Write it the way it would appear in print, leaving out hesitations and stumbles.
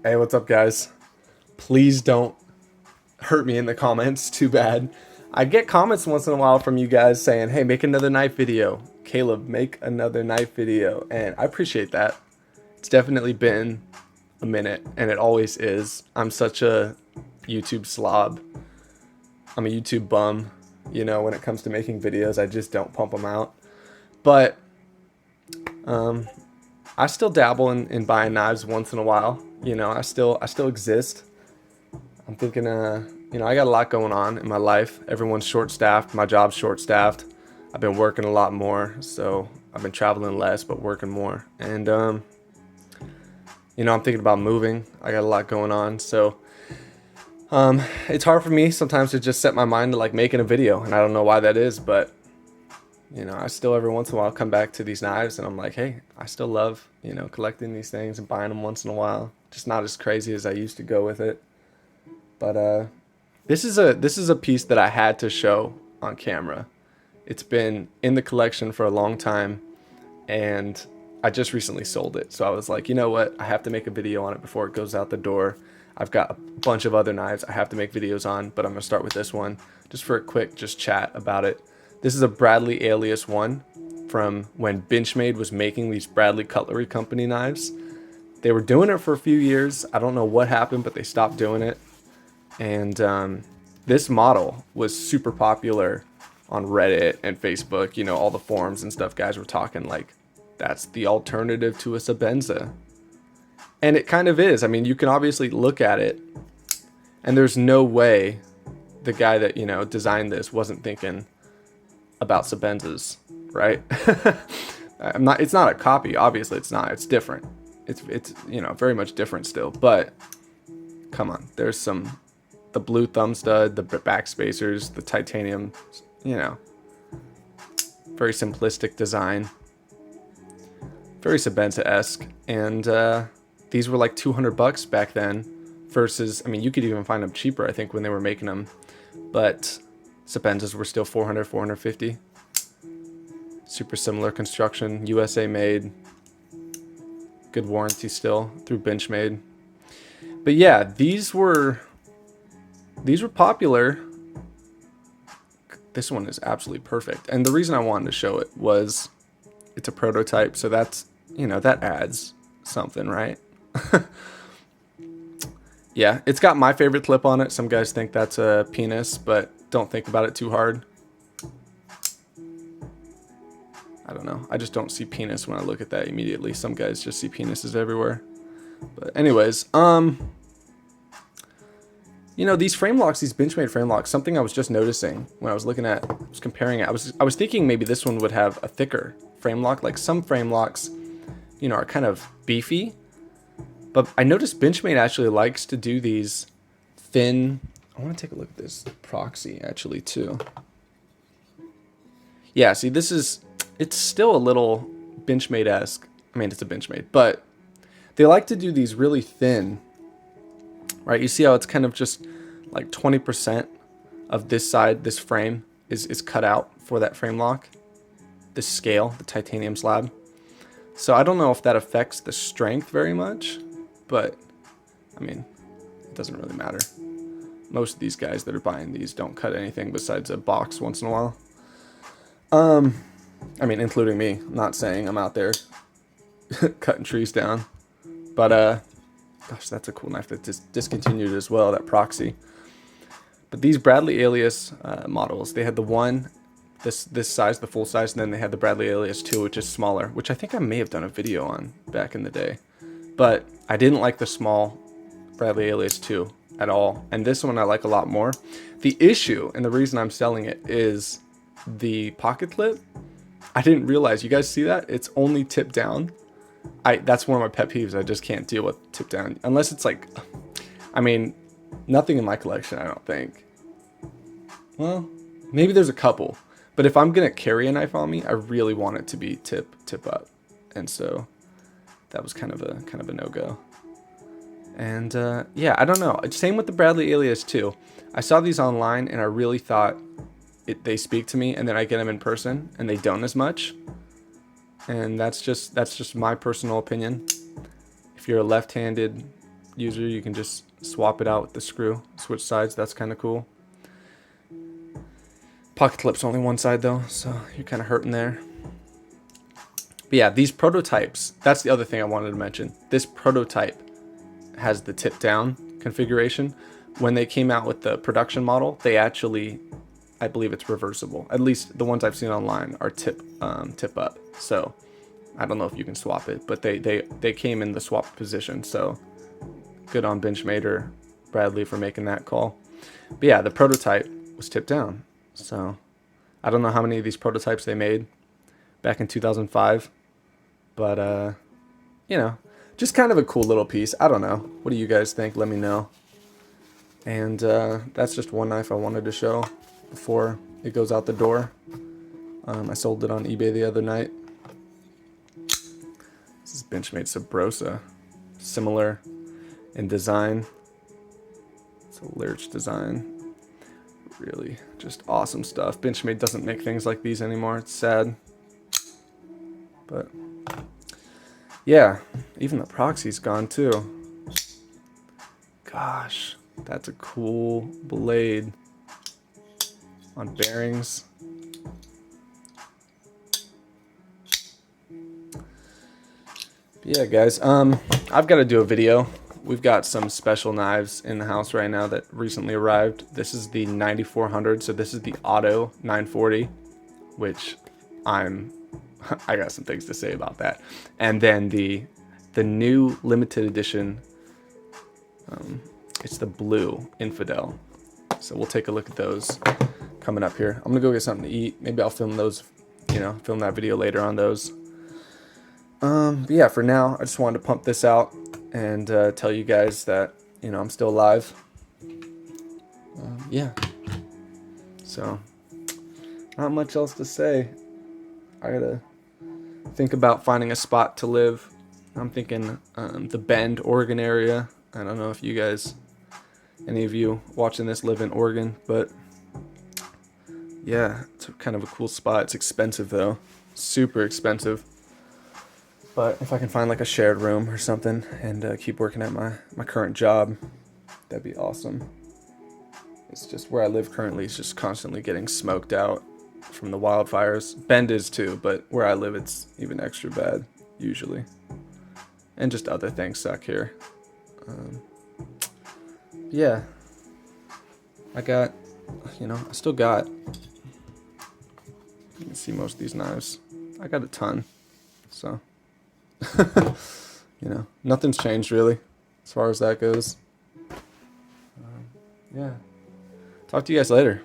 Hey, what's up, guys? Please don't hurt me in the comments too bad. I get comments once in a while from you guys saying, hey, make another knife video. Caleb, make another knife video. And I appreciate that. It's definitely been a minute, and it always is. I'm such a YouTube slob. I'm a YouTube bum. You know, when it comes to making videos, I just don't pump them out. But I still dabble in buying knives once in a while. You know, I still exist. I'm thinking, I got a lot going on in my life. Everyone's short-staffed. My job's short-staffed. I've been working a lot more, so I've been traveling less, but working more. And, I'm thinking about moving. I got a lot going on, so it's hard for me sometimes to just set my mind to like making a video, and I don't know why that is, but I still every once in a while come back to these knives, and I'm like, hey, I still love, collecting these things and buying them once in a while. Just not as crazy as I used to go with it. But this is a piece that I had to show on camera. It's been in the collection for a long time, and I just recently sold it. So I was like, you know what? I have to make a video on it before it goes out the door. I've got a bunch of other knives I have to make videos on, but I'm gonna start with this one just for a quick chat about it. This is a Bradley Alias one from when Benchmade was making these Bradley Cutlery Company knives. They were doing it for a few years. I don't know what happened, but they stopped doing it. And this model was super popular on Reddit and Facebook. All the forums and stuff, guys were talking like, that's the alternative to a Sebenza. And it kind of is. I mean, you can obviously look at it, and there's no way the guy that, designed this wasn't thinking about Sebenzas, right? It's not a copy. Obviously it's not. It's different. It's very much different still, but come on. There's the blue thumb stud, the back spacers, the titanium, very simplistic design. Very Sebenza-esque. And these were like $200 back then versus, I mean, you could even find them cheaper, I think, when they were making them. But Sebenzas were still 400, 450. Super similar construction, USA made. Good warranty still through Benchmade. But yeah, these were popular. This one is absolutely perfect. And the reason I wanted to show it was it's a prototype, so that's, that adds something, right? Yeah, it's got my favorite clip on it. Some guys think that's a penis, but don't think about it too hard. I don't know. I just don't see penis when I look at that immediately. Some guys just see penises everywhere. But anyways, these frame locks, these Benchmade frame locks, something I was just noticing when I was looking at, I was comparing it. I was thinking maybe this one would have a thicker frame lock. Like some frame locks, are kind of beefy. But I noticed Benchmade actually likes to do these thin. I want to take a look at this proxy actually too. Yeah, see, it's still a little Benchmade-esque. I mean, it's a Benchmade, but they like to do these really thin, right? You see how it's kind of just like 20% of this side, this frame is cut out for that frame lock. This scale, the titanium slab. So I don't know if that affects the strength very much, but I mean, it doesn't really matter. Most of these guys that are buying these don't cut anything besides a box once in a while. I mean, including me. I'm not saying I'm out there cutting trees down, but gosh, that's a cool knife that just discontinued as well, that proxy. But these Bradley Alias models, they had the one, this size, the full size, and then they had the Bradley Alias 2, which is smaller, which I think I may have done a video on back in the day. But I didn't like the small Bradley Alias 2 at all, and this one I like a lot more. The issue, and the reason I'm selling it, is the pocket clip. I didn't realize, you guys see that? It's only tipped down. That's one of my pet peeves. I just can't deal with tip down. Unless it's like, I mean, nothing in my collection, I don't think. Well, maybe there's a couple. But if I'm going to carry a knife on me, I really want it to be tip up. And so that was kind of a no-go. And yeah, I don't know. Same with the Bradley Alias too. I saw these online and I really thought they speak to me, and then I get them in person and they don't as much. And that's just my personal opinion. If you're a left-handed user, you can just swap it out with the screw, switch sides. That's kind of cool. Pocket clip's only one side though, so you're kind of hurting there. But yeah, these prototypes, that's the other thing I wanted to mention. This prototype has the tip down configuration. When they came out with the production model, they actually, I believe it's reversible. At least the ones I've seen online are tip up. So I don't know if you can swap it, but they came in the swap position. So good on Benchmade or Bradley for making that call. But yeah, the prototype was tip down. So I don't know how many of these prototypes they made back in 2005, but you know, just kind of a cool little piece. I don't know. What do you guys think? Let me know. And that's just one knife I wanted to show before it goes out the door. I sold it on eBay the other night. This is Benchmade Sabrosa. Similar in design. It's a Lurch design. Really just awesome stuff. Benchmade doesn't make things like these anymore. It's sad. But yeah, even the proxy's gone too. Gosh, that's a cool blade on bearings. But yeah, guys, I've got to do a video. We've got some special knives in the house right now that recently arrived. This is the 9400, so this is the Auto 940, which I got some things to say about that. And then the new limited edition, it's the blue Infidel. So we'll take a look at those coming up here. I'm gonna go get something to eat. Maybe I'll film those, film that video later on those. But yeah, for now, I just wanted to pump this out and tell you guys that, I'm still alive. Yeah. So, not much else to say. I gotta think about finding a spot to live. I'm thinking the Bend, Oregon area. I don't know if you guys, any of you watching this live in Oregon, but yeah, it's kind of a cool spot. It's expensive though, super expensive. But if I can find like a shared room or something and keep working at my current job, that'd be awesome. It's just where I live currently is just constantly getting smoked out from the wildfires. Bend is too, but where I live it's even extra bad usually. And just other things suck here. Yeah. I got, I still got, you can see most of these knives. I got a ton, so. Nothing's changed really as far as that goes. Yeah. Talk to you guys later.